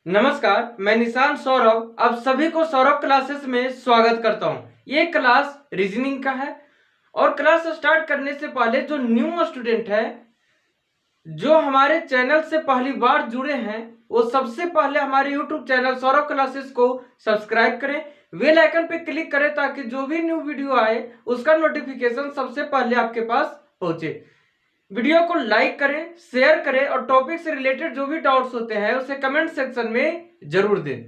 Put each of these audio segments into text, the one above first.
नमस्कार, मैं निशांत सौरभ आप सभी को सौरभ क्लासेस में स्वागत करता हूं। ये क्लास रीजनिंग का है और क्लास स्टार्ट करने से पहले जो न्यू स्टूडेंट है जो हमारे चैनल से पहली बार जुड़े हैं वो सबसे पहले हमारे यूट्यूब चैनल सौरभ क्लासेस को सब्सक्राइब करें, बेल आइकन पे क्लिक करें ताकि जो भी न्यू वीडियो आए उसका नोटिफिकेशन सबसे पहले आपके पास पहुंचे। वीडियो को लाइक करें, शेयर करें और टॉपिक से रिलेटेड जो भी डाउट्स होते हैं उसे कमेंट सेक्शन में जरूर दें।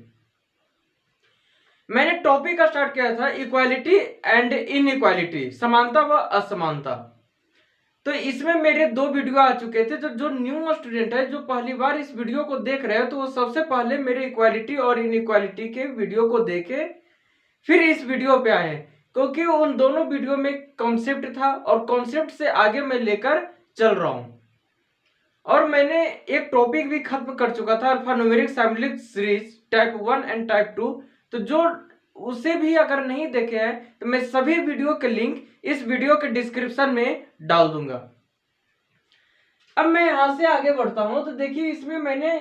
मैंने टॉपिक का स्टार्ट किया था इक्वालिटी एंड इनइक्वालिटी, समानता व असमानता। तो इसमें मेरे दो वीडियो आ चुके थे। जो न्यू स्टूडेंट है जो पहली बार इस वीडियो को देख रहे हैं तो वो सबसे पहले मेरे इक्वालिटी और इनइक्वालिटी के वीडियो को देखे फिर इस वीडियो पे आए, क्योंकि उन दोनों वीडियो में कॉन्सेप्ट था और कॉन्सेप्ट से आगे मैं लेकर चल रहा हूं। और मैंने एक टॉपिक भी खत्म कर चुका था alphanumeric symbolic series type 1 and type 2। तो जो उसे भी अगर नहीं देखे हैं तो मैं सभी वीडियो के लिंक इस वीडियो के डिस्क्रिप्शन में डाल दूंगा। अब मैं यहां से आगे बढ़ता हूं तो देखिए इसमें मैंने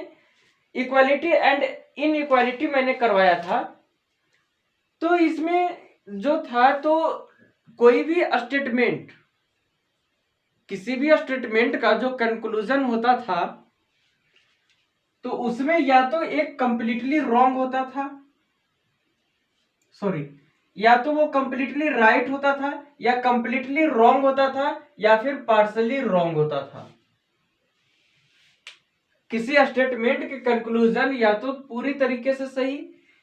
इक्वालिटी एंड इनइक्वालिटी मैंने करवाया था। तो इसमें जो था तो कोई भी स्टेटमेंट, किसी भी स्टेटमेंट का जो कंक्लूजन होता था तो उसमें या तो एक कंप्लीटली रॉन्ग होता था, या तो वो कंप्लीटली राइट होता था या कंप्लीटली रॉन्ग होता था या फिर पार्शली रॉन्ग होता था। किसी स्टेटमेंट के कंक्लूजन या तो पूरी तरीके से सही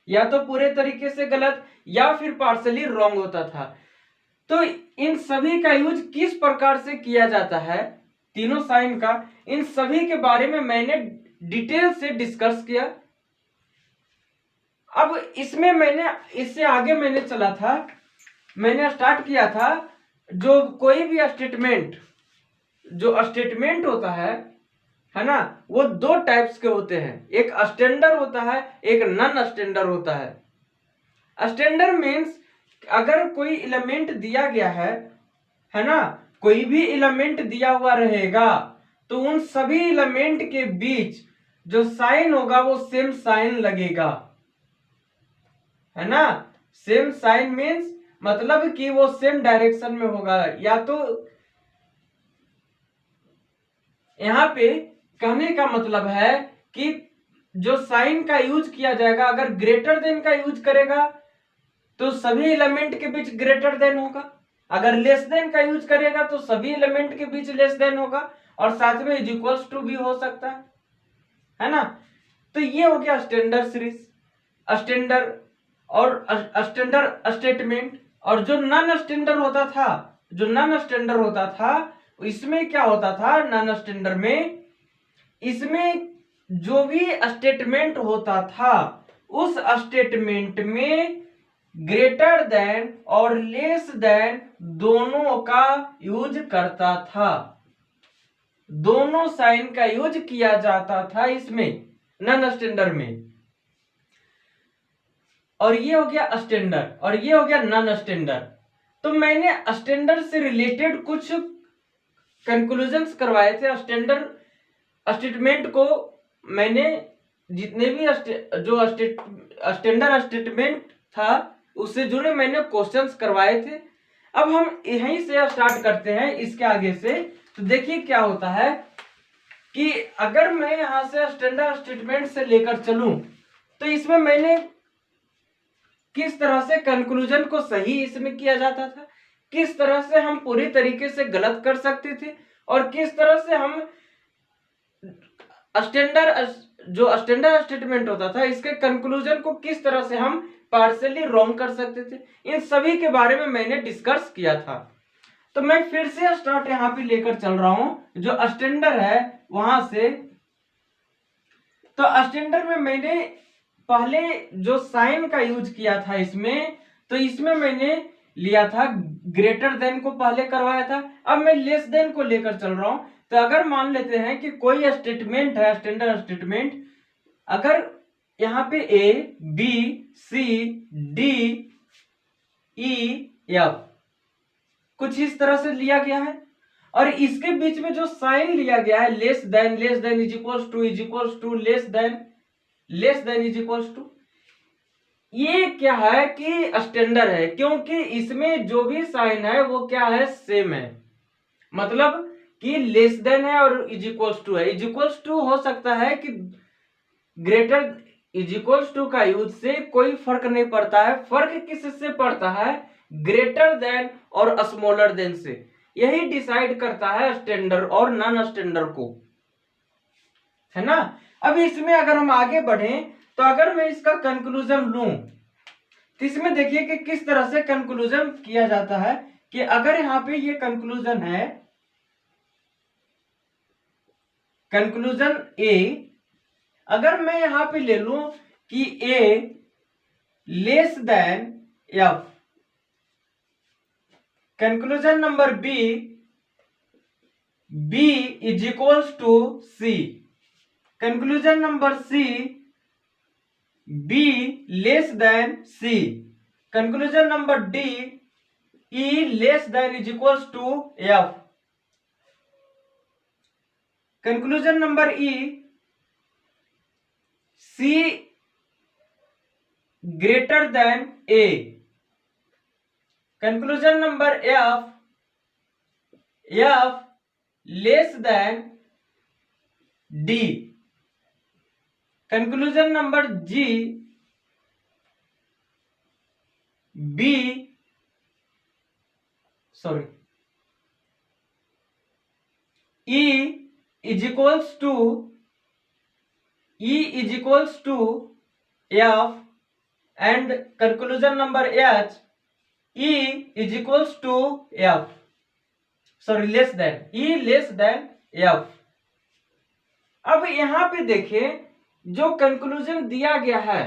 या तो पूरे तरीके से गलत या फिर पार्शली रॉन्ग होता था। तो इन सभी का यूज किस प्रकार से किया जाता है, तीनों साइन का, इन सभी के बारे में मैंने डिटेल से डिस्कस किया। अब इसमें मैंने इससे आगे मैंने चला था, मैंने स्टार्ट किया था जो कोई भी स्टेटमेंट, जो स्टेटमेंट होता है ना, वो दो टाइप्स के होते हैं, एक स्टैंडर्ड होता है एक नॉन स्टैंडर्ड होता है। स्टैंडर्ड मीन्स अगर कोई एलिमेंट दिया गया है ना, कोई भी एलिमेंट दिया हुआ रहेगा तो उन सभी एलिमेंट के बीच जो साइन होगा वो सेम साइन लगेगा, है ना। सेम साइन मीन्स मतलब कि वो सेम डायरेक्शन में होगा। या तो यहां पे कहने का मतलब है कि जो साइन का यूज किया जाएगा, अगर ग्रेटर देन का यूज करेगा तो सभी एलिमेंट के बीच ग्रेटर देन होगा, अगर लेस देन का यूज करेगा तो सभी एलिमेंट के बीच लेस देन होगा, और साथ में इज इक्वल्स टू भी हो सकता है ना। तो ये हो गया स्टैंडर्ड सीरीज, स्टैंडर्ड और स्टैंडर्ड स्टेटमेंट। और जो नॉन स्टैंडर्ड होता था, जो नॉन स्टैंडर्ड होता था इसमें क्या होता था, नॉन स्टैंडर्ड में इसमें जो भी स्टेटमेंट होता था उस स्टेटमेंट में ग्रेटर देन और लेस देन दोनों का यूज करता था, दोनों साइन का यूज किया जाता था इसमें नॉन स्टैंडर्ड में। और ये हो गया स्टैंडर्ड और ये हो गया नॉन स्टैंडर्ड। तो मैंने स्टैंडर्ड से रिलेटेड कुछ कंक्लूजन्स करवाए थे। स्टैंडर्ड स्टेटमेंट को मैंने जितने भी जो स्टैंडर्ड स्टेटमेंट था उससे जुड़े मैंने क्वेश्चंस करवाए थे। अब हम यहीं से स्टार्ट करते हैं इसके आगे से। तो देखिए क्या होता है कि अगर मैं यहां से स्टैंडर्ड स्टेटमेंट से लेकर चलूं तो इसमें मैंने किस तरह से कंक्लूजन को सही इसमें किया जाता था, किस तरह से हम पूरी तरीके से गलत कर सकते थे, और किस तरह से हम जो स्टैंडर्ड स्टेटमेंट होता था इसके कंक्लूजन को किस तरह से हम पार्शियली रॉन्ग कर सकते थे, इन सभी के बारे में मैंने डिस्कस किया था। तो मैं फिर से स्टार्ट यहां पे लेकर चल रहा हूं जो स्टैंडर्ड है वहां से। तो स्टैंडर्ड में मैंने पहले जो साइन का यूज किया था इसमें, तो इसमें मैंने लिया था ग्रेटर देन को पहले करवाया था। अब मैं लेस देन को लेकर चल रहा हूं। तो अगर मान लेते हैं कि कोई स्टेटमेंट है, स्टैंडर्ड स्टेटमेंट, अगर यहां पे A B C D E F कुछ इस तरह से लिया गया है और इसके बीच में जो साइन लिया गया है less than is equals to less than, less than is equals to, ये क्या है कि स्टैंडर्ड है, क्योंकि इसमें जो भी साइन है वो क्या है, सेम है। मतलब कि लेस देन है और इज इक्वल्स टू है। इज इक्वल्स टू हो सकता है कि ग्रेटर इज इक्वल्स टू का यूज से कोई फर्क नहीं पड़ता है। फर्क किससे पड़ता है, ग्रेटर देन और स्मॉलर देन से। यही डिसाइड करता है स्टैंडर्ड और नॉन स्टैंडर्ड को, है ना। अब इसमें अगर हम आगे बढ़े तो अगर मैं इसका कंक्लूजन लूं तो इसमें देखिए कि किस तरह से कंक्लूजन किया जाता है। कि अगर यहां पे ये कंक्लूजन है, कंक्लूजन ए, अगर मैं यहां पे ले लूं कि A less than F, conclusion number B, B is equals to C, conclusion number C, B less than C, conclusion number D, E less than is equals to F, conclusion number E, C greater than A, conclusion number F, F less than D, conclusion number G, B sorry E is equals to, E is equals to F, and conclusion number H, E is equals to F, sorry less than, E less than F. अब यहां पे देखिए जो conclusion दिया गया है,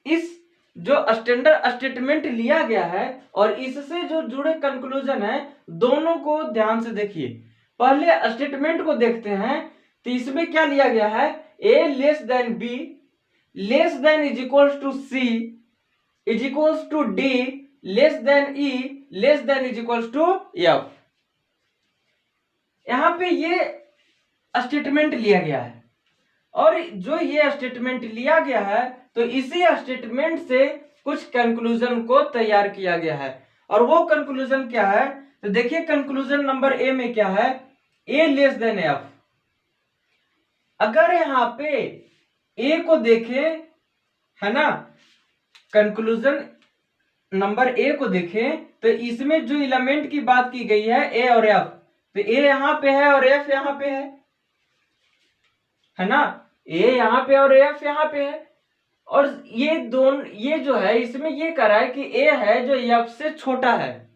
इस जो स्टैंडर्ड स्टेटमेंट लिया गया है और इससे जो जुड़े कंक्लूजन है, दोनों को ध्यान से देखिए। पहले स्टेटमेंट को देखते हैं तो इसमें क्या लिया गया है, A less than B, less than is equals to C, is equals to D, less than E, less than is equals to F. यहां पे ये स्टेटमेंट लिया गया है और जो ये स्टेटमेंट लिया गया है तो इसी स्टेटमेंट से कुछ कंक्लूजन को तैयार किया गया है। और वो कंक्लूजन क्या है, तो देखिए कंक्लूजन नंबर ए में क्या है, ए लेस देन एफ। अगर यहां पे ए को देखें, है ना, कंक्लूजन नंबर ए को देखें तो इसमें जो एलिमेंट की बात की गई है ए और एफ, तो ए यहां पे है और एफ यहां पे है ना, ए यहां पे और एफ यहां पे है। और ये दोनों, ये जो है इसमें ये कह रहा है कि ए है जो एफ से छोटा है,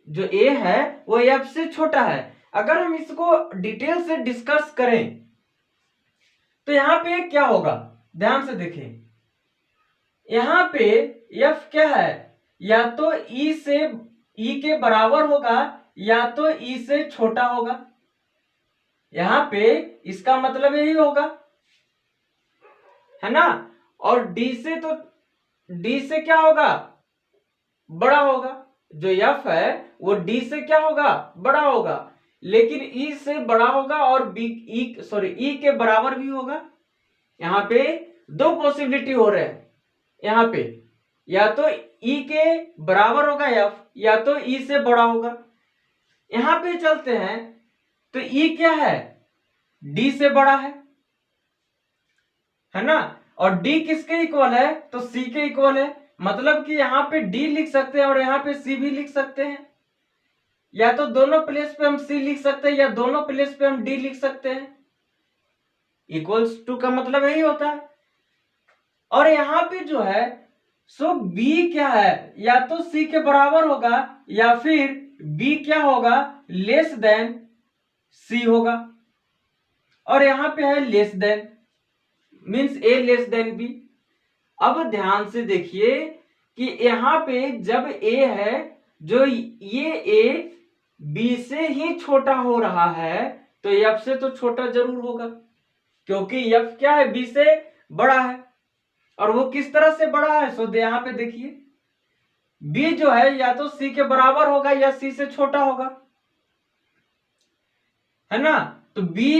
जो ए है वो एफ से छोटा है। अगर हम इसको डिटेल से डिस्कस करें तो यहां पे क्या होगा, ध्यान से देखें। यहां पे एफ क्या है, या तो ई से, ई के बराबर होगा या तो ई से छोटा होगा। यहां पे इसका मतलब यही होगा, है ना। और डी से तो, डी से क्या होगा, बड़ा होगा। जो एफ है वो डी से क्या होगा, बड़ा होगा, लेकिन ई से बड़ा होगा और बी, ई सॉरी ई के बराबर भी होगा। यहां पे दो पॉसिबिलिटी हो रहे हैं, यहां पे या तो ई के बराबर होगा एफ, या तो ई से बड़ा होगा। यहां पे चलते हैं तो ई क्या है, डी से बड़ा है ना। और डी किसके इक्वल है, तो सी के इक्वल है। मतलब कि यहां पे डी लिख सकते हैं और यहां पे सी भी लिख सकते हैं, या तो दोनों प्लेस पे हम सी लिख सकते हैं या दोनों प्लेस पे हम डी लिख सकते हैं। इक्वल्स टू का मतलब यही होता है। और यहां पे जो है सो बी क्या है, या तो सी के बराबर होगा या फिर बी क्या होगा, लेस देन सी होगा। और यहां पे है लेस देन, मीन्स ए लेस देन बी। अब ध्यान से देखिए कि यहां पे जब ए है, जो ये ए बी से ही छोटा हो रहा है तो एफ से तो छोटा जरूर होगा, क्योंकि एफ क्या है, बी से बड़ा है। और वो किस तरह से बड़ा है, सो यहां पे देखिए बी जो है या तो सी के बराबर होगा या सी से छोटा होगा, है ना। तो बी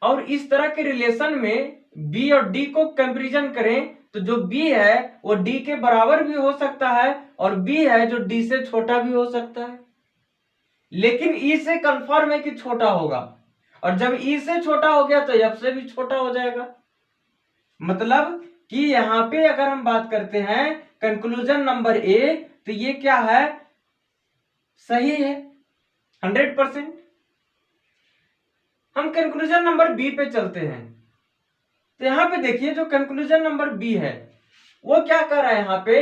और इस तरह के रिलेशन में बी और डी को कंपैरिजन करें तो जो बी है वो डी के बराबर भी हो सकता है और बी है जो डी से छोटा भी हो सकता है, लेकिन ई से कंफर्म है कि छोटा होगा, और जब ई से छोटा हो गया तो एफ से भी छोटा हो जाएगा। मतलब कि यहां पे अगर हम बात करते हैं कंक्लूजन नंबर ए, तो ये क्या है, सही है 100%। हम कंक्लूजन नंबर बी पे चलते हैं, तो यहां पे देखिए जो कंक्लूजन नंबर बी है वो क्या कर रहा है यहां पे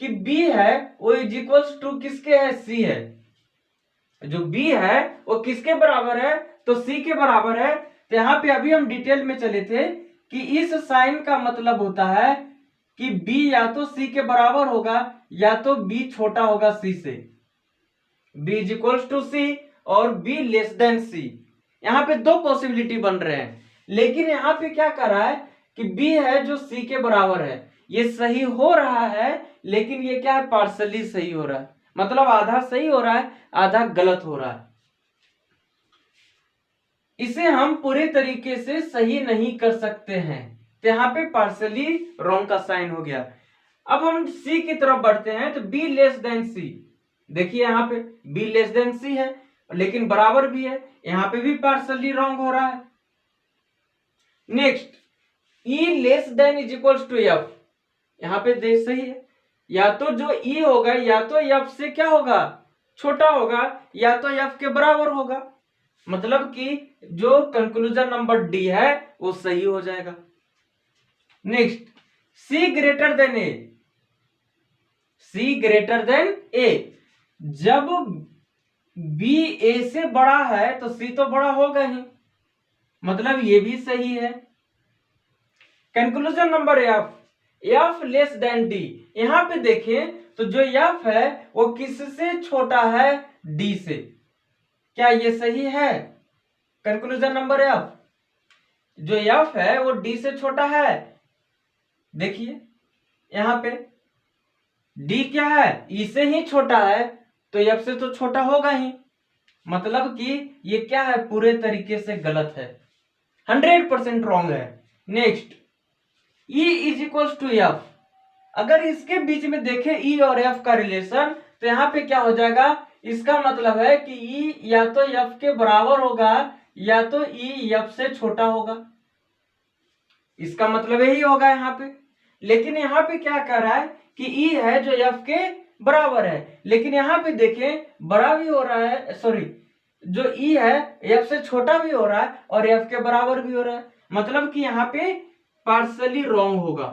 कि बी है वो इज इक्वल्स टू किसके है, सी है। जो बी है वो किसके बराबर है, तो सी के बराबर है। तो यहां पे अभी हम डिटेल में चले थे कि इस साइन का मतलब होता है कि बी या तो सी के बराबर होगा या तो बी छोटा होगा सी से, बी इज इक्वल्स टू सी और बी लेस देन सी। यहां पे दो पॉसिबिलिटी बन रहे हैं, लेकिन यहां पे क्या कर रहा है कि बी है जो सी के बराबर है, ये सही हो रहा है, लेकिन ये क्या है, पार्सली सही हो रहा है, मतलब आधा सही हो रहा है आधा गलत हो रहा है। इसे हम पूरे तरीके से सही नहीं कर सकते हैं, तो यहां पे पार्सली रॉन्ग का साइन हो गया। अब हम सी की तरफ बढ़ते हैं, तो बी लेस देन सी, देखिए यहां पे बी लेस देन सी है लेकिन बराबर भी है, यहां पे भी पार्सली रॉन्ग हो रहा है। Next, E less than is equals to F, यहां पे देख सही है, या तो जो ई होगा या तो एफ से क्या होगा, छोटा होगा, या तो एफ के बराबर होगा, मतलब कि जो कंक्लूजन नंबर डी है वो सही हो जाएगा। नेक्स्ट, सी ग्रेटर देन ए, सी ग्रेटर देन ए, जब बी ए से बड़ा है तो सी तो बड़ा होगा ही, मतलब ये भी सही है। Conclusion number F, F less than D, यहां पे देखें तो जो एफ है वो किससे छोटा है, डी से, क्या ये सही है? कंक्लूजन नंबर एफ, जो एफ है वो डी से छोटा है, देखिए यहां पे डी क्या है, ई से ही छोटा है, तो एफ से तो छोटा होगा ही, मतलब कि ये क्या है, पूरे तरीके से गलत है, 100% रॉन्ग है। Next, E is equals to F, अगर इसके बीच में देखें E और F का रिलेशन, तो यहां पे क्या हो जाएगा, इसका मतलब है कि E या तो F के बराबर होगा या तो E F से छोटा होगा, इसका मतलब यही होगा यहाँ पे। लेकिन यहाँ पे क्या कर रहा है कि E है जो F के बराबर है, लेकिन यहाँ पे देखें बड़ा भी हो रहा है, सॉरी जो E है F से छोटा भी हो रहा है और F के बराबर भी हो रहा है, मतलब कि यहाँ पे पार्सली रॉन्ग होगा।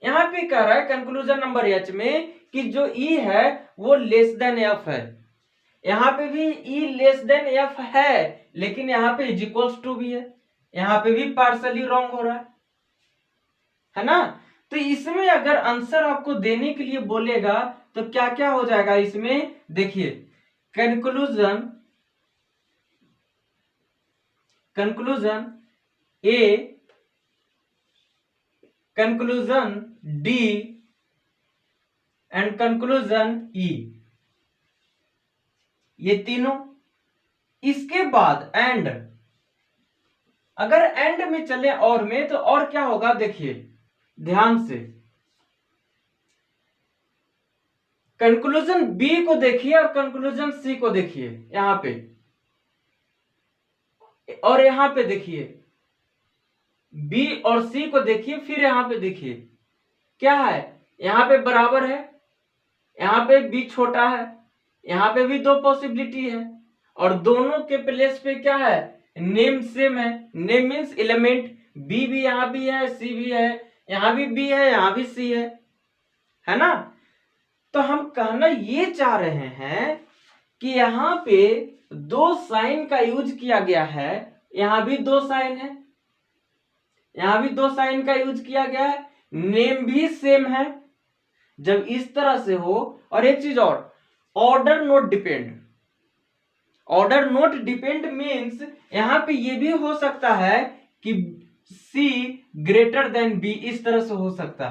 यहां पे कह रहा है कंक्लूजन नंबर एच में कि जो ई है वो लेस देन एफ है, यहां पे भी ई लेस देन एफ है, लेकिन यहां पे इज इक्वल्स टू भी है, यहां पे भी पार्सली रॉन्ग हो रहा है ना। तो इसमें अगर आंसर आपको देने के लिए बोलेगा तो क्या क्या हो जाएगा इसमें, देखिए conclusion, conclusion A, conclusion D and conclusion E, ये तीनों। इसके बाद एंड, अगर एंड में चले और में, तो और क्या होगा देखिए ध्यान से, कंक्लूजन बी को देखिए और कंक्लूजन सी को देखिए यहां पे, और यहां पे देखिए बी और सी को देखिए, फिर यहां पे देखिए क्या है, यहां पे बराबर है, यहां पे बी छोटा है, यहां पे भी दो पॉसिबिलिटी है, और दोनों के प्लेस पे क्या है, नेम सेम है, नेम मीन्स एलिमेंट, बी भी यहां भी है, सी भी है, यहां भी बी है, यहां भी सी है ना। तो हम कहना ये चाह रहे हैं कि यहां पे दो साइन का यूज किया गया है, यहां भी दो साइन है, यहां भी दो साइन का यूज किया गया है, नेम भी सेम है। जब इस तरह से हो, और एक चीज और, order not depend, order not depend means यहां पे ये भी हो सकता है कि C ग्रेटर देन B, इस तरह से हो सकता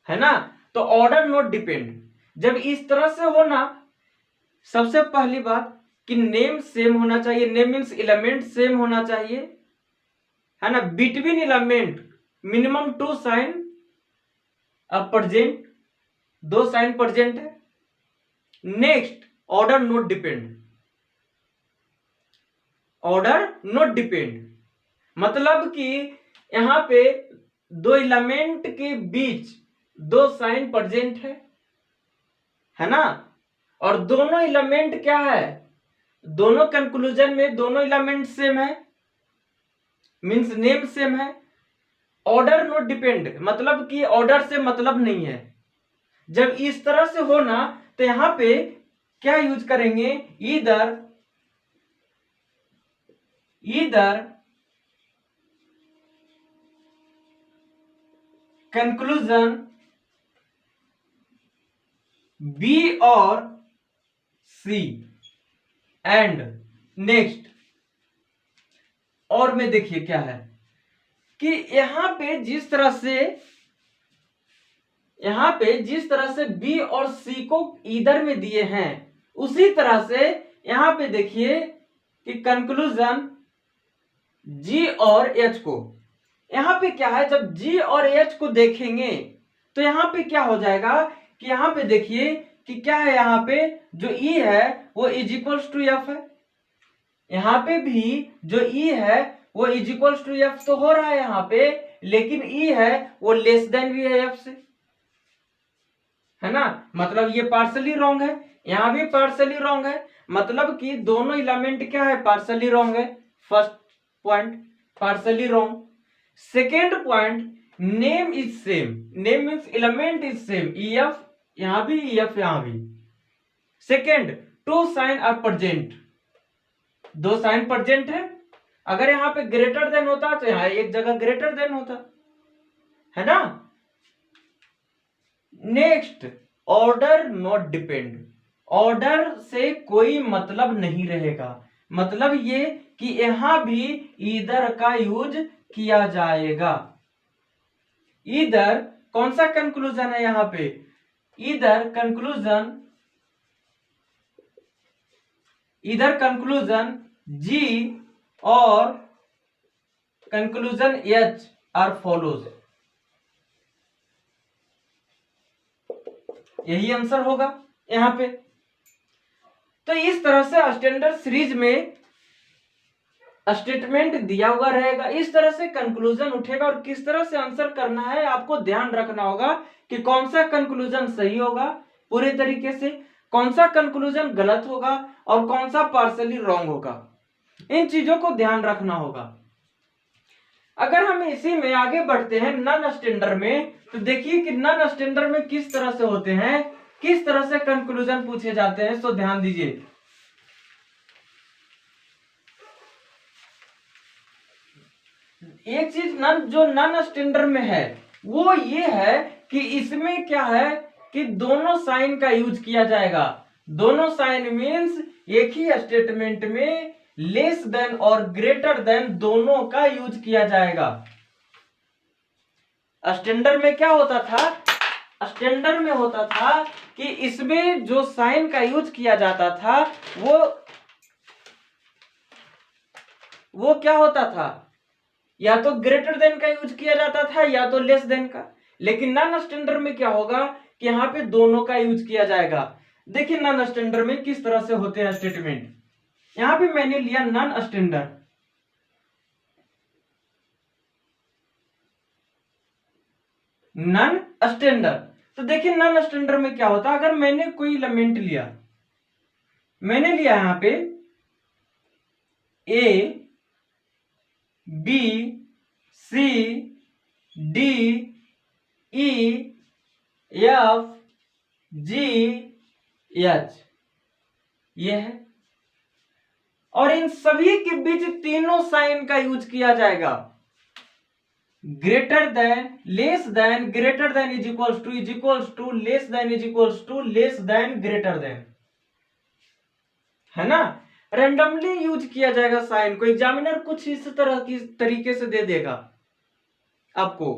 है ना। तो ऑर्डर नोट डिपेंड जब इस तरह से हो ना, सबसे पहली बात कि नेम सेम होना चाहिए, नेम मीन्स एलिमेंट सेम होना चाहिए, है ना, between element minimum 2 sign present, 2 sign present है। Next, order not depend, order not depend मतलब कि यहां पे दो एलिमेंट के बीच 2 साइन प्रेजेंट है ना, और दोनों एलिमेंट क्या है, दोनों कंक्लूजन में दोनों एलिमेंट सेम है, मींस नेम सेम है। ऑर्डर नोट डिपेंड मतलब कि ऑर्डर से मतलब नहीं है। जब इस तरह से हो ना तो यहां पे क्या यूज करेंगे, ईदर कंक्लूजन बी और सी एंड नेक्स्ट। और में देखिए क्या है कि यहां पे जिस तरह से बी और सी को ईदर में दिए हैं, उसी तरह से यहां पे देखिए कि कंक्लूजन जी और एच को, यहां पे क्या है, जब जी और एच को देखेंगे तो यहां पे क्या हो जाएगा कि यहां पे देखिए कि क्या है, यहां पे जो ई है वो इज इक्वल्स टू एफ है, यहां पे भी जो ई है वो इज इक्वल्स टू एफ तो हो रहा है यहां पे, लेकिन ई है वो लेस देन भी है एफ से, है ना, मतलब ये पार्शली रॉन्ग है, यहां भी पार्शली रॉन्ग है, मतलब कि दोनों एलिमेंट क्या है, पार्शली रॉन्ग है। First point partially wrong. Second point, name is same, name means element is same, E F यहां भी, ई एफ यहां भी। Second, 2 sign are present, 2 sign present है, अगर यहां पे ग्रेटर देन होता तो यहां एक जगह ग्रेटर देन होता, है ना। Next, order not depend, order से कोई मतलब नहीं रहेगा, मतलब ये कि यहां भी ईदर का यूज किया जाएगा। ईदर कौन सा कंक्लूजन है यहां पे, ईदर कंक्लूजन जी और कंक्लूजन एच आर फॉलोज, यही आंसर होगा यहां पे। तो इस तरह से स्टैंडर्ड सीरीज में स्टेटमेंट दिया हुआ रहेगा, इस तरह से कंक्लूजन उठेगा और किस तरह से आंसर करना है आपको ध्यान रखना होगा कि कौन सा कंक्लूजन सही होगा पूरे तरीके से, कौन सा कंक्लूजन गलत होगा और कौन सा पार्शली रॉन्ग होगा, इन चीजों को ध्यान रखना होगा। अगर हम इसी में आगे बढ़ते हैं नॉन स्टैंडर्ड में, तो देखिए कि नॉन स्टैंडर्ड में किस तरह से होते हैं, किस तरह से कंक्लूजन पूछे जाते हैं, तो ध्यान दीजिए। एक चीज जो नॉन स्टैंडर्ड में है वो ये है कि इसमें क्या है कि दोनों साइन का यूज किया जाएगा, दोनों साइन मींस एक ही स्टेटमेंट में लेस देन और ग्रेटर देन दोनों का यूज किया जाएगा। स्टैंडर्ड में क्या होता था, स्टैंडर्ड में होता था कि इसमें जो साइन का यूज किया जाता था वो क्या होता था, या तो ग्रेटर देन का यूज किया जाता था या तो लेस देन का। लेकिन नॉन स्टैंडर्ड में क्या होगा कि यहां पे दोनों का यूज किया जाएगा। देखिए नॉन स्टैंडर्ड में किस तरह से होते हैं स्टेटमेंट, यहां पे मैंने लिया नॉन स्टैंडर्ड, नॉन स्टैंडर्ड। तो देखिए नॉन स्टैंडर्ड में क्या होता है, अगर मैंने कोई एलिमेंट लिया, मैंने लिया यहां पे A B C D E F G H, ये है, और इन सभी के बीच तीनों साइन का यूज किया जाएगा, greater than, less than, greater than, is equals to, less than, is equals to, less than, greater than, है ना। रैंडमली यूज किया जाएगा साइन को, एग्जामिनर कुछ इस तरह की तरीके से दे देगा आपको।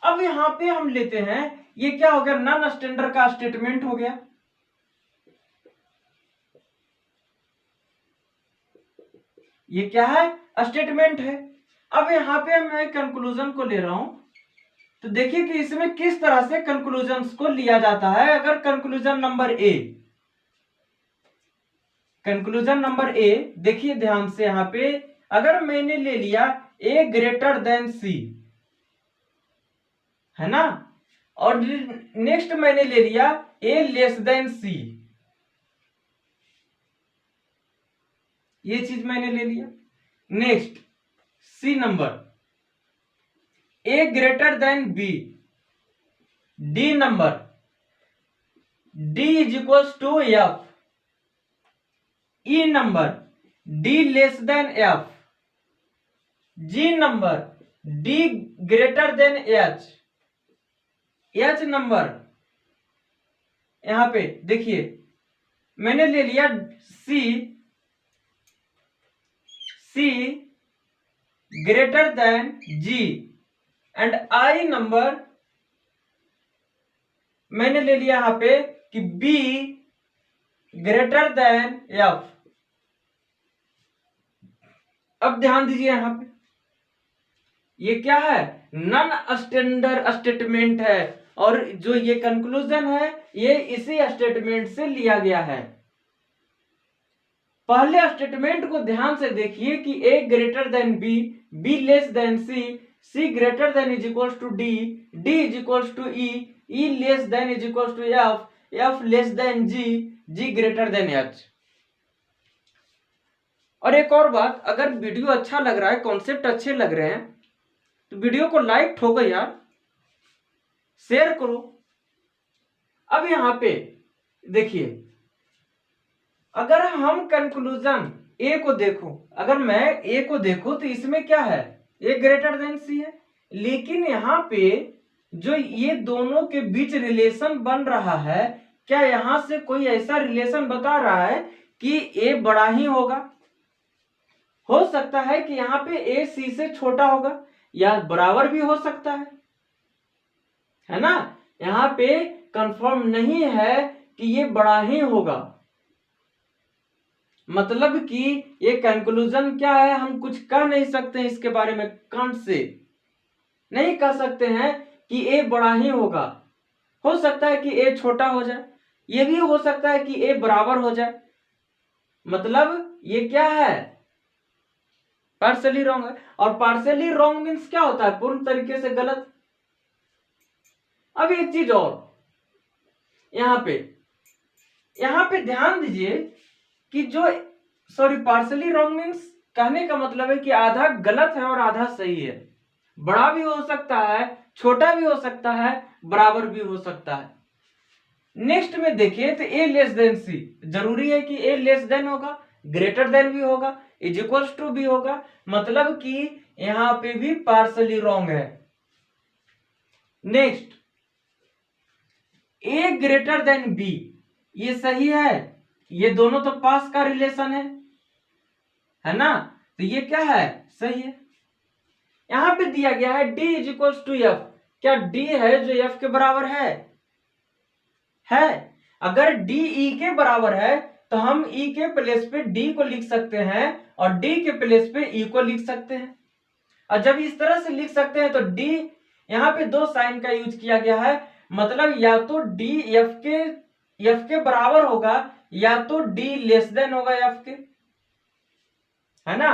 अब यहां पे हम लेते हैं, ये क्या हो गया, नॉन स्टैंडर्ड का स्टेटमेंट हो गया। ये क्या है? स्टेटमेंट है। अब यहाँ पे मैं कंक्लूजन को ले रहा हूं, तो देखिए कि इसमें किस तरह से कंक्लूजन को लिया जाता है। अगर कंक्लूजन नंबर ए देखिए ध्यान से, यहां पे अगर मैंने ले लिया ए ग्रेटर देन सी, है ना, और नेक्स्ट मैंने ले लिया ए लेस देन सी, ये चीज मैंने ले लिया। Next C number A greater than B, D number D is equals to F, E number D less than F, G number D greater than H, H number यहां पे देखिए मैंने ले लिया C, C greater than G, and I number मैंने ले लिया यहां पे कि बी ग्रेटर देन एफ। अब ध्यान दीजिए यहां पे ये क्या है? नॉन स्टैंडर्ड स्टेटमेंट है, और जो ये कंक्लूजन है ये इसी स्टेटमेंट से लिया गया है। पहले स्टेटमेंट को ध्यान से देखिए कि A greater than B, B less than C, C greater than is equals to D, D is equals to E, E less than is equals to F, F less than G, G greater than H. और एक और बात, अगर video अच्छा लग रहा है, concept अच्छे लग रहे हैं, तो वीडियो को लाइक ठोको यार, शेयर करो। अब यहां पे देखिए अगर हम कंक्लूजन ए को देखो, अगर मैं ए को देखूं तो इसमें क्या है? ए ग्रेटर देन सी है, लेकिन यहां पे जो ये दोनों के बीच रिलेशन बन रहा है, क्या यहां से कोई ऐसा रिलेशन बता रहा है कि ए बड़ा ही होगा? हो सकता है कि यहां पे ए सी से छोटा होगा, या बराबर भी हो सकता है ना। यहां पे कंफर्म नहीं है कि ये बड़ा ही होगा, मतलब कि ये कंक्लूजन क्या है, हम कुछ कह नहीं सकते हैं इसके बारे में। कांट से नहीं कह सकते हैं कि ए बड़ा ही होगा। हो सकता है कि ए छोटा हो जाए, ये भी हो सकता है कि ए बराबर हो जाए, मतलब ये क्या है? पार्शियली रॉन्ग है। और पार्शियली रॉन्ग मीन्स क्या होता है? पूर्ण तरीके से गलत। अब एक चीज और यहां पे ध्यान दीजिए कि जो पार्शियली रॉन्ग मीन्स कहने का मतलब है कि आधा गलत है और आधा सही है। बड़ा भी हो सकता है, छोटा भी हो सकता है, बराबर भी हो सकता है। नेक्स्ट में देखिए तो ए लेस देन सी, जरूरी है कि ए लेस देन होगा, ग्रेटर देन भी होगा, इज इक्वल्स टू भी होगा, मतलब कि यहां पे भी पार्शियली रॉन्ग है। नेक्स्ट ए ग्रेटर देन बी, ये सही है, ये दोनों तो पास का रिलेशन है ना, तो ये क्या है? सही है। यहां पे दिया गया है d is equals to F, क्या d है जो f के बराबर है? अगर d e के बराबर है तो हम e के प्लेस पे d को लिख सकते हैं और d के प्लेस पे e को लिख सकते हैं। और जब इस तरह से लिख सकते हैं तो d, यहां पे दो साइन का यूज किया गया है, मतलब या तो d f के बराबर होगा या तो d लेस देन होगा f के, है ना।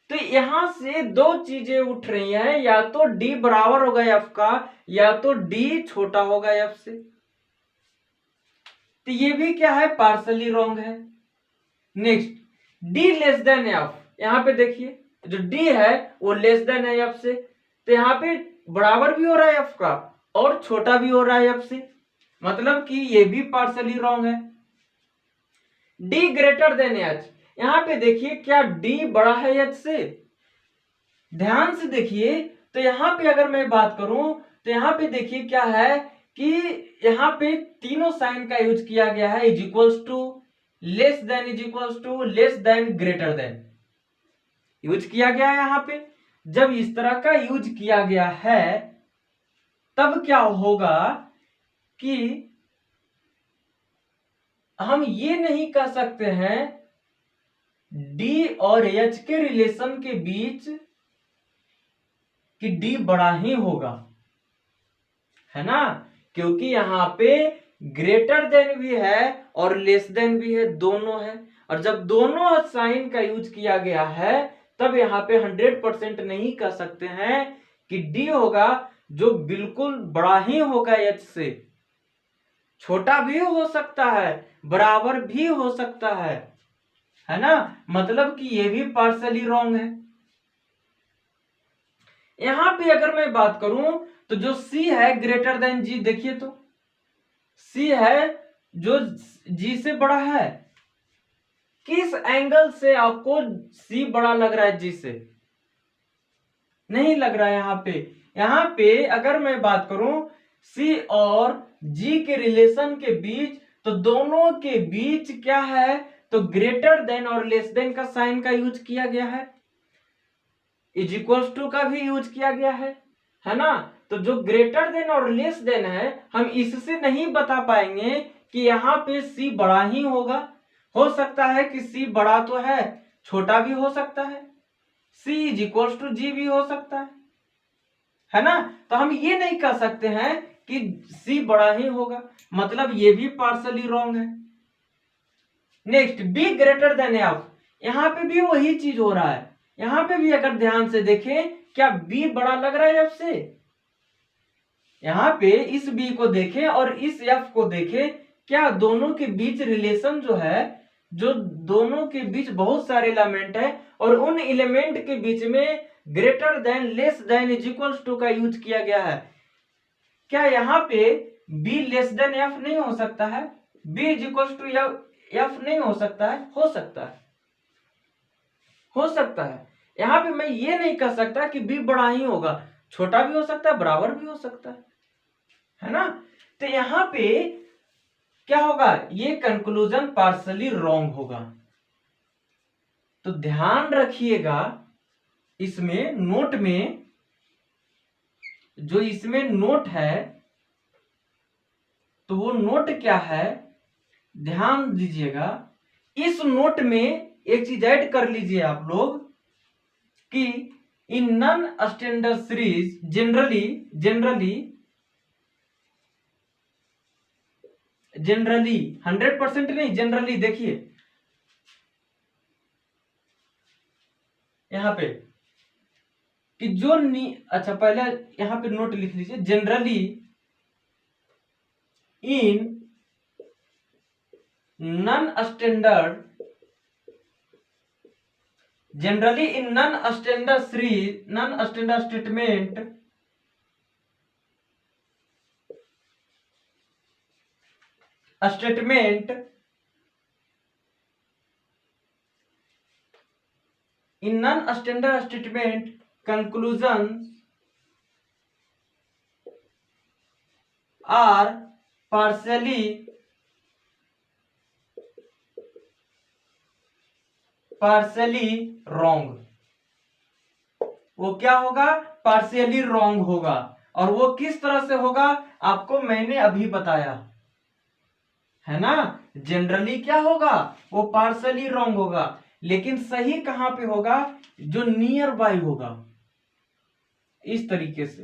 तो यहां से दो चीजें उठ रही हैं, या तो d बराबर होगा f का, या तो d छोटा होगा f से। तो ये भी क्या है? पार्शियली रॉन्ग है। Next d less then f, यहां पे देखिए जो d है वो लेस देन है f से, तो यहां पे बराबर भी हो रहा है f का और छोटा भी हो रहा है f से, मतलब कि ये भी पार्शियली रॉन्ग है। d ग्रेटर देन h, यहां पे देखिए क्या d बड़ा है h से? ध्यान से देखिए तो यहां पे अगर मैं बात करूं तो यहां पे देखिए क्या है कि यहां पे तीनों साइन का यूज किया गया है, is equals to, less than, is equals to, less than, greater than use किया गया है यहां पे। जब इस तरह का यूज किया गया है तब क्या होगा कि हम ये नहीं कह सकते हैं डी और एच के रिलेशन के बीच कि डी बड़ा ही होगा, है ना, क्योंकि यहाँ पे ग्रेटर देन भी है और लेस देन भी है, दोनों है। और जब दोनों साइन का यूज किया गया है तब यहाँ पे 100% नहीं कह सकते हैं कि डी होगा जो बिल्कुल बड़ा ही होगा एच से, छोटा भी हो सकता है, बराबर भी हो सकता है ना, मतलब कि ये भी पार्शली रॉन्ग है। यहां पे अगर मैं बात करूं तो जो C है ग्रेटर देन G, देखिए तो C है जो G से बड़ा है, किस एंगल से आपको C बड़ा लग रहा है G से? नहीं लग रहा है। यहाँ पे अगर मैं बात करूं C और G के रिलेशन के बीच, तो दोनों के बीच क्या है, तो ग्रेटर देन और लेस देन का साइन का यूज किया गया है, इज इक्वल्स टू का भी यूज किया गया है ना। तो जो ग्रेटर देन और लेस देन है, हम इससे नहीं बता पाएंगे कि यहाँ पे C बड़ा ही होगा। हो सकता है कि C बड़ा तो है, छोटा भी हो सकता है, C is equals to G भी हो सकता है ना। तो हम ये नहीं कह सकते हैं कि C बड़ा ही होगा, मतलब ये भी पार्शली रॉन्ग है। Next, B greater then F, यहाँ पे भी वही चीज हो रहा है। यहाँ पे भी अगर ध्यान से देखें, क्या B बड़ा लग रहा है F से? यहाँ पे इस B को देखें और इस F को देखें, क्या दोनों के बीच रिलेशन जो है, जो दोनों के बीच बहुत सारे एलिमेंट है और उन एलिमेंट के बीच में greater than less than is equals to का यूज किया गया है। क्या यहाँ पे B लेस देन F नहीं हो सकता है? B is equals to F नहीं हो सकता है? हो सकता है, हो सकता है। यहाँ पे मैं ये नहीं कह सकता कि B बड़ा ही होगा, छोटा भी हो सकता है, बराबर भी हो सकता है ना। तो यहाँ पे क्या होगा, ये कंक्लूजन पार्शली रॉन्ग होगा। तो ध्यान रखिएगा, इसमें नोट में जो इसमें नोट है, तो वो नोट क्या है, ध्यान दीजिएगा। इस नोट में एक चीज ऐड कर लीजिए आप लोग कि in non standard series generally 100% नहीं, जनरली देखिए यहां पे कि जो अच्छा पहले यहां पे नोट लिख लीजिए, generally in non standard series, non standard statement in non-standard statement conclusions are partially wrong। वो क्या होगा, पार्शियली रॉन्ग होगा। और वो किस तरह से होगा, आपको मैंने अभी बताया है ना। जनरली क्या होगा, वो पार्शियली रॉन्ग होगा, लेकिन सही कहां पे होगा, जो नियर बाय होगा, इस तरीके से,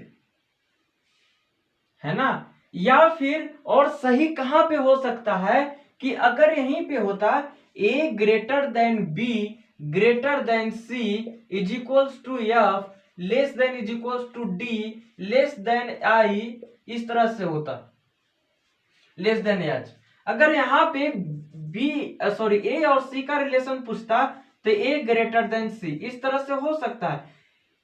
है ना। या फिर और सही कहां पे हो सकता है कि अगर यहीं पे होता A greater than B greater than C is equals to F less than is equals to D less than I, इस तरह से होता, लेस देन H। अगर यहाँ पे A और C का रिलेशन पूछता तो A ग्रेटर देन C, इस तरह से हो सकता है।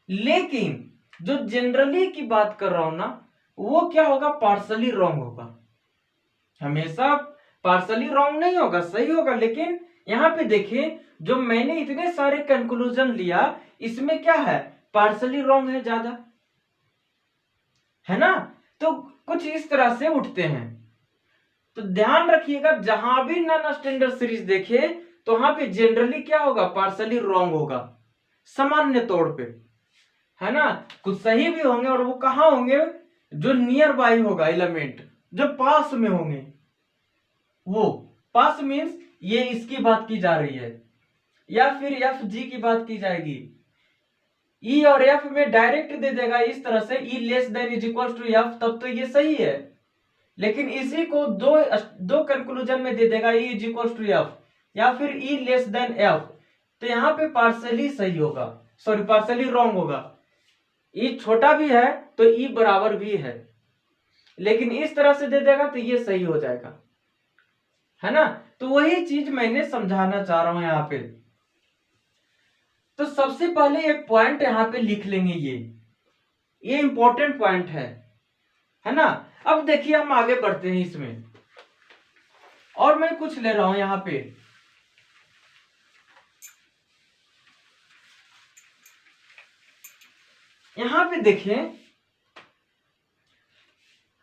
लेकिन जो जनरली की बात कर रहा हूं ना, वो क्या होगा, पार्शली रॉन्ग होगा। हमेशा पार्शली रॉन्ग नहीं होगा, सही होगा। लेकिन यहाँ पे देखिए, जो मैंने इतने सारे कंक्लूजन लिया, इसमें क्या है, पार्शली रॉन्ग है ज्यादा, है ना। तो कुछ इस तरह से उठते हैं। तो ध्यान रखिएगा, जहां भी नॉन स्टैंडर्ड सीरीज देखे तो वहां पे जनरली क्या होगा, पार्शली रॉन्ग होगा, सामान्य तौर पे, है ना। कुछ सही भी होंगे, और वो कहां होंगे, जो नियर बाय होगा एलिमेंट, जो पास में होंगे। वो पास मीन्स ये इसकी बात की जा रही है, या फिर एफ जी की बात की जाएगी। ई और एफ में डायरेक्ट दे देगा इस तरह से, E less than is equal to F, तब तो ये सही है। लेकिन इसी को दो दो कंक्लूजन में दे देगा, E is equal to F या फिर ई लेस देन एफ, तो यहाँ पे पार्सली सही होगा, सॉरी पार्सली रॉन्ग होगा। ई छोटा भी है तो ई बराबर भी है, लेकिन इस तरह से दे देगा तो ये सही हो जाएगा, है ना। तो वही चीज मैंने समझाना चाह रहा हूं यहाँ पे। तो सबसे पहले एक पॉइंट यहाँ पे लिख लेंगे, ये इंपॉर्टेंट पॉइंट है ना। अब देखिए हम आगे बढ़ते हैं इसमें, और मैं कुछ ले रहा हूं यहाँ पे। यहाँ पे देखें,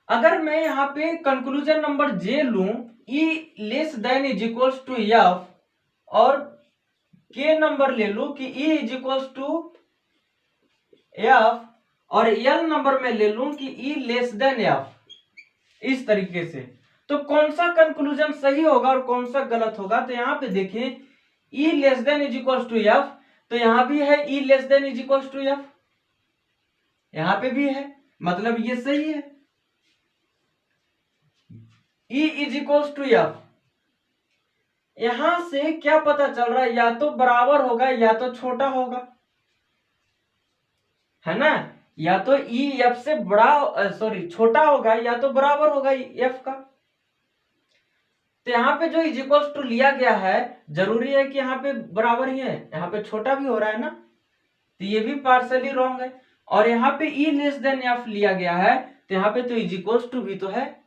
अगर मैं यहाँ पे कंक्लूजन नंबर जे लूं, E less than is equals to F, और के नंबर ले लूं कि E is equals to F, और एल नंबर में ले लूं कि ई लेस देन एफ, इस तरीके से, तो कौन सा कंक्लूजन सही होगा और कौन सा गलत होगा। तो यहाँ पे देखें, E less than is equals to F, तो यहां भी है E less than is equals to F, यहां पे भी है, मतलब ये सही है। E is equals to F, यहां से क्या पता चल रहा है, या तो बराबर होगा या तो छोटा होगा, है ना। या तो ई एफ से बड़ा सॉरी छोटा होगा या तो बराबर होगा एफ का। तो यहाँ पे जो इज इक्वल्स टू लिया गया है, जरूरी है कि यहाँ पे बराबर ही है, यहाँ पे छोटा भी हो रहा है ना, तो ये भी पार्सली रॉन्ग है। और यहाँ पे ई लेस देन एफ लिया गया है, तो यहाँ पे तो इज इक्वल्स टू भी तो है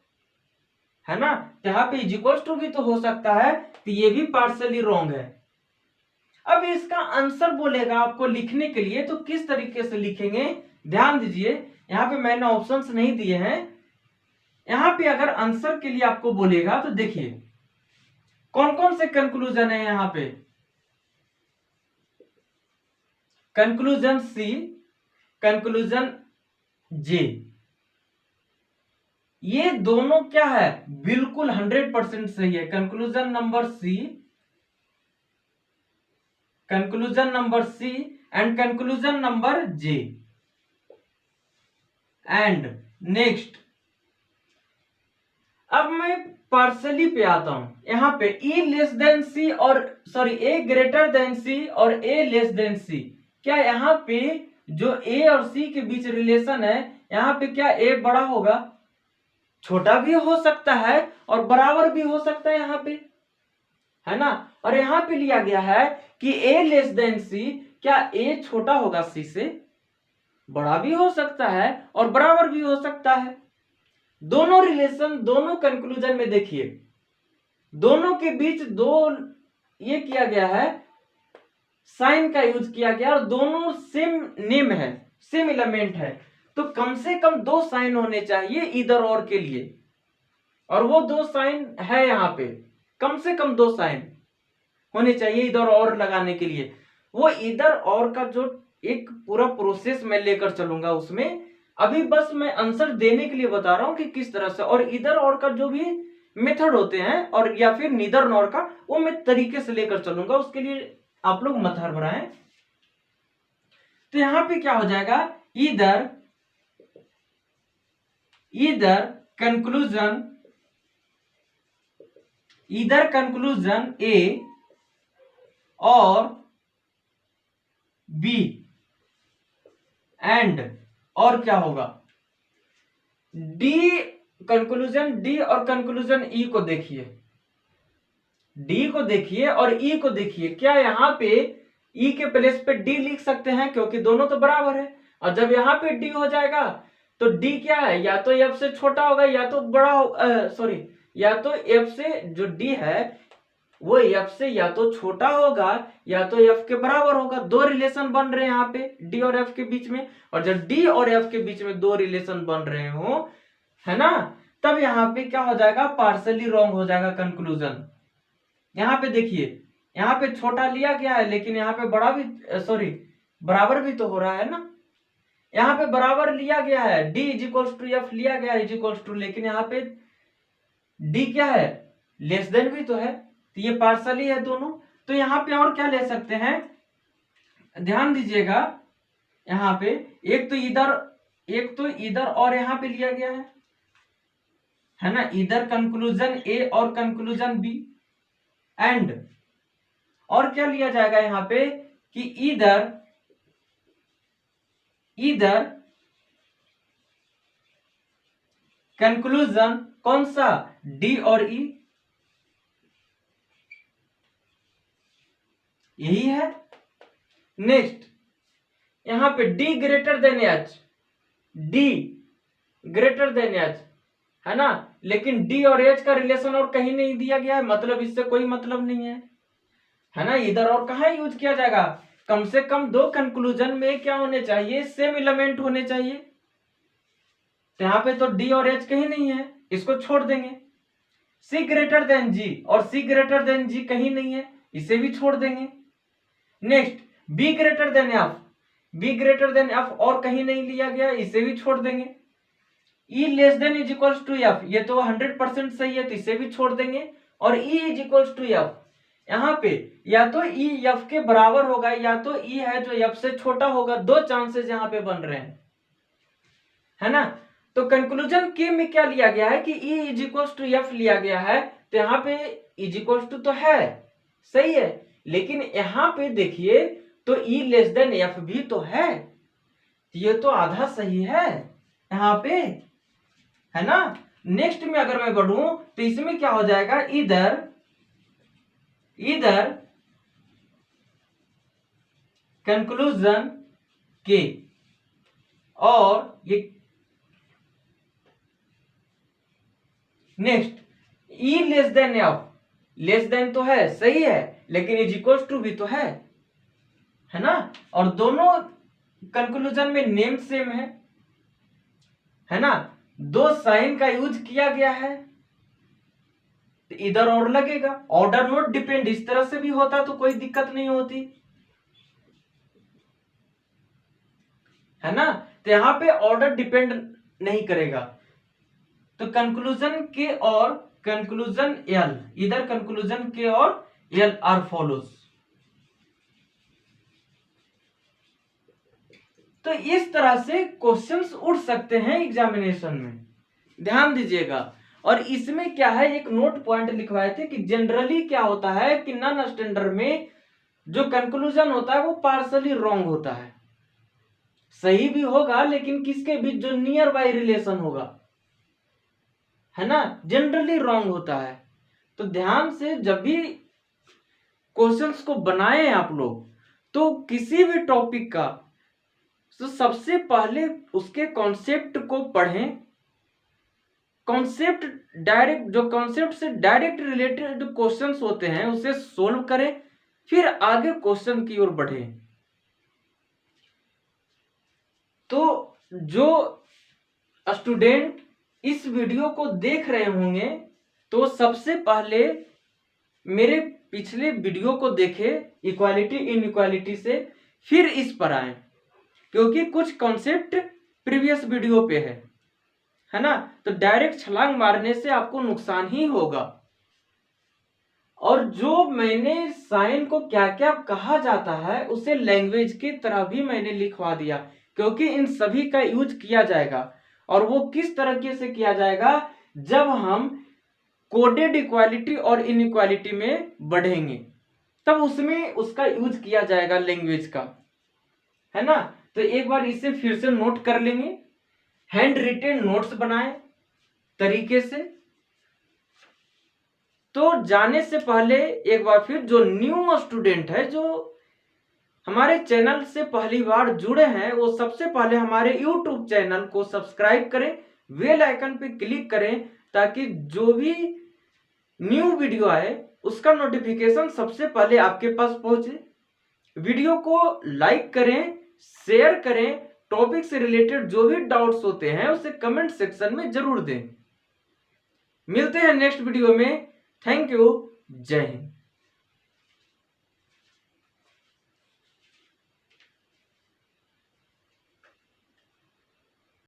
ना, तो यहाँ पे इज इक्वल्स टू भी तो हो सकता है, तो ये भी पार्सली रॉन्ग है। अब इसका आंसर बोलेगा आपको लिखने के लिए, तो किस तरीके से लिखेंगे, ध्यान दीजिए, यहाँ पे मैंने ऑप्शंस नहीं दिए हैं। यहाँ पे अगर आंसर के लिए आपको बोलेगा तो देखिए कौन कौन से कंक्लूजन है यहाँ पे। कंक्लूजन सी, कंक्लूजन जे, ये दोनों क्या है, बिल्कुल 100% सही है। Conclusion number C, conclusion number C and conclusion number J. And next, अब मैं पार्सली पे आता हूं। यहां पे ई लेस देन सी और सॉरी ए ग्रेटर देन सी और ए लेस देन सी, क्या यहाँ पे जो ए और सी के बीच रिलेशन है, यहाँ पे क्या ए बड़ा होगा, छोटा भी हो सकता है और बराबर भी हो सकता है यहाँ पे, है ना। और यहाँ पे लिया गया है कि ए लेस देन सी, क्या ए छोटा होगा सी से, बड़ा भी हो सकता है और बराबर भी हो सकता है। दोनों रिलेशन, दोनों कंक्लूजन में देखिए, दोनों के बीच दो ये किया गया है, साइन का यूज किया गया, और दोनों सेम नेम है, सेम एलिमेंट है, तो कम से कम दो साइन होने चाहिए इधर और के लिए, और वो दो साइन है यहाँ पे, कम से कम दो साइन होने चाहिए इधर और लगाने के लिए। वो इधर और का जो एक पूरा प्रोसेस मैं लेकर चलूंगा उसमें, अभी बस मैं आंसर देने के लिए बता रहा हूं कि किस तरह से, और इधर और का जो भी मेथड होते हैं और या फिर नीदर नॉर का, वो मैं तरीके से लेकर चलूंगा, उसके लिए आप लोग मत हड़बड़ाएं। तो यहां पे क्या हो जाएगा, इधर इधर कंक्लूजन, इधर कंक्लूजन ए और बी, एंड और क्या होगा डी, कंक्लूजन डी और कंक्लूजन ई को देखिए, डी को देखिए और ई को देखिए, क्या यहाँ पे ई के प्लेस पे डी लिख सकते हैं, क्योंकि दोनों तो बराबर है। और जब यहाँ पे डी हो जाएगा तो डी क्या है, या तो एफ से छोटा होगा या तो बड़ा, सॉरी या तो एफ से, जो डी है वो एफ से या तो छोटा होगा या तो एफ के बराबर होगा। दो रिलेशन बन रहे हैं यहाँ पे डी और एफ के बीच में, और जब डी और एफ के बीच में दो रिलेशन बन रहे हो, है ना, तब यहाँ पे क्या हो जाएगा, पार्सली रॉन्ग हो जाएगा कंक्लूजन। यहाँ पे देखिए, यहाँ पे छोटा लिया गया है लेकिन यहाँ पे बड़ा भी, सॉरी बराबर भी तो हो रहा है ना, यहाँ पे बराबर लिया गया है, D is equals to F लिया गया इज इक्वल्स टू, लेकिन यहाँ पे डी क्या है, लेस देन भी तो है, तो ये पार्सली है दोनों, तो यहाँ पे और क्या ले सकते हैं, ध्यान दीजिएगा, यहाँ पे एक तो इधर और यहाँ पे लिया गया है ना, इधर कंक्लूजन ए और कंक्लूजन बी, एंड और क्या लिया जाएगा यहाँ पे कि इधर कंक्लूजन कौन सा, डी और ई, यही है। नेक्स्ट यहां पे D greater than H, D greater than H है ना, लेकिन डी और एच का रिलेशन और कहीं नहीं दिया गया है, मतलब इससे कोई मतलब नहीं है ना। इधर और कहां यूज किया जाएगा, कम से कम दो कंक्लूजन में क्या होने चाहिए, सेम एलिमेंट होने चाहिए। तो यहां पे तो डी और एच कहीं नहीं है, इसको छोड़ देंगे। सी ग्रेटर देन जी, और सी ग्रेटर देन जी कहीं नहीं है, इसे भी छोड़ देंगे। Next B greater than F, B greater than F और कहीं नहीं लिया गया, इसे भी छोड़ देंगे। E less than is equals to F, ये तो 100% सही है, तो इसे भी छोड़ देंगे। और E is equals to F, यहाँ पे या तो ई एफ के बराबर होगा, या तो ई है जो एफ से छोटा होगा, दो चांसेस यहाँ पे बन रहे हैं, है ना। तो कंक्लूजन के में क्या लिया गया है कि E is equals to F लिया गया है, तो यहाँ पे इज इक्वल्स टू तो है, सही है, लेकिन यहाँ पे देखिए तो ई लेस देन एफ भी तो है, ये तो आधा सही है यहाँ पे, है ना। नेक्स्ट में अगर मैं बढ़ूं तो इसमें क्या हो जाएगा, इधर कंक्लूजन के और ये next E less than F, less than तो है, सही है, लेकिन इज इक्वल्स टू भी तो है ना। और दोनों कंक्लूजन में नेम सेम है ना, दो साइन का यूज किया गया है, तो इधर और लगेगा। ऑर्डर नोट डिपेंड, इस तरह से भी होता तो कोई दिक्कत नहीं होती, है ना। तो यहां पे ऑर्डर डिपेंड नहीं करेगा। तो कंक्लूजन के और कंक्लूजन एल, इधर कंक्लूजन के और एल आर फॉलोज। तो इस तरह से क्वेश्चंस उठ सकते हैं एग्जामिनेशन में, ध्यान दीजिएगा। और इसमें क्या है, एक नोट पॉइंट लिखवाए थे कि जनरली क्या होता है कि नॉन स्टैंडर्ड में जो कंक्लूजन होता है वो पार्शली रॉन्ग होता है, सही भी होगा लेकिन किसके बीच, जो नियर बाय रिलेशन होगा, है ना, जनरली रॉन्ग होता है। तो ध्यान से जब भी क्वेश्चंस को बनाए आप लोग, तो किसी भी टॉपिक का तो सबसे पहले उसके कॉन्सेप्ट को पढ़ें, कॉन्सेप्ट डायरेक्ट, जो कॉन्सेप्ट से डायरेक्ट रिलेटेड क्वेश्चंस होते हैं उसे सोल्व करें, फिर आगे क्वेश्चन की ओर बढ़ें। तो जो स्टूडेंट इस वीडियो को देख रहे होंगे तो सबसे पहले मेरे पिछले वीडियो को देखें इक्वालिटी इनइक्वालिटी से, फिर इस पर आए, क्योंकि कुछ कॉन्सेप्ट प्रीवियस वीडियो पे है ना। तो डायरेक्ट छलांग मारने से आपको नुकसान ही होगा। और जो मैंने साइन को क्या क्या कहा जाता है उसे लैंग्वेज की तरह भी मैंने लिखवा दिया, क्योंकि इन सभी का यूज किया जाएगा। और वो किस तरीके से किया जाएगा, जब हम कोडेड इक्वालिटी और इनइक्वालिटी में बढ़ेंगे तब उसमें उसका यूज किया जाएगा लैंग्वेज का, है ना। तो एक बार इसे फिर से नोट कर लेंगे, हैंड रिटेन नोट्स बनाएं तरीके से। तो जाने से पहले एक बार फिर जो न्यू स्टूडेंट है, जो हमारे चैनल से पहली बार जुड़े हैं, वो सबसे पहले हमारे YouTube चैनल को सब्सक्राइब करें, बेल आइकन पे क्लिक करें, ताकि जो भी न्यू वीडियो आए उसका नोटिफिकेशन सबसे पहले आपके पास पहुंचे। वीडियो को लाइक करें, शेयर करें, टॉपिक से रिलेटेड जो भी डाउट्स होते हैं उसे कमेंट सेक्शन में जरूर दें। मिलते हैं नेक्स्ट वीडियो में। थैंक यू, जय हिंद।